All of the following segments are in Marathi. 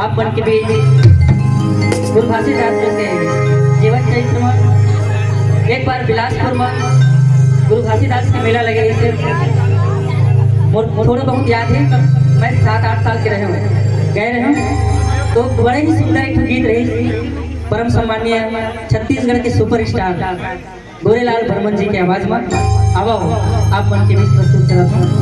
आप बन के भी गुरु घासीदास जी के जीवन चरित्र में एक बार बिलासपुर में गुरु घासीदास के मेला लगे इसे थोड़ा बहुत याद है। मैं 7-8 साल के रहे हूँ गए रहे हूँ तो बड़े ही सुंदर एक गीत रही परम सम्मानीय छत्तीसगढ़ के सुपरस्टार गोरेलाल बर्मन जी की आवाज में आवा आप बन के भी प्रस्तुत करत हूँ।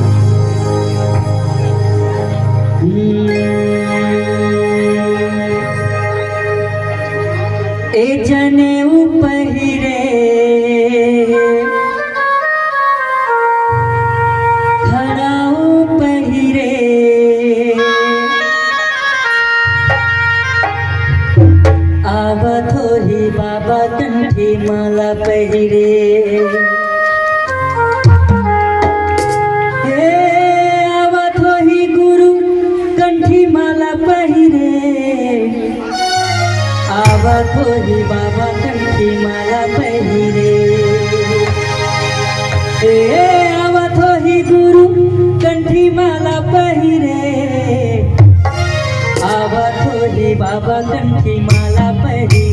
ए जनेऊ पहिरे खड़ाऊ पहिरे आवत होही बाबा कंठी माला पहिरे हे आवत होही गुरु कंठी माला पहिरे आवत होही बाबा कंठी माला पहिरे हे आवत होही गुरु कंठी माला पहिरे आवत होही बाबा कंठी माला पहिरे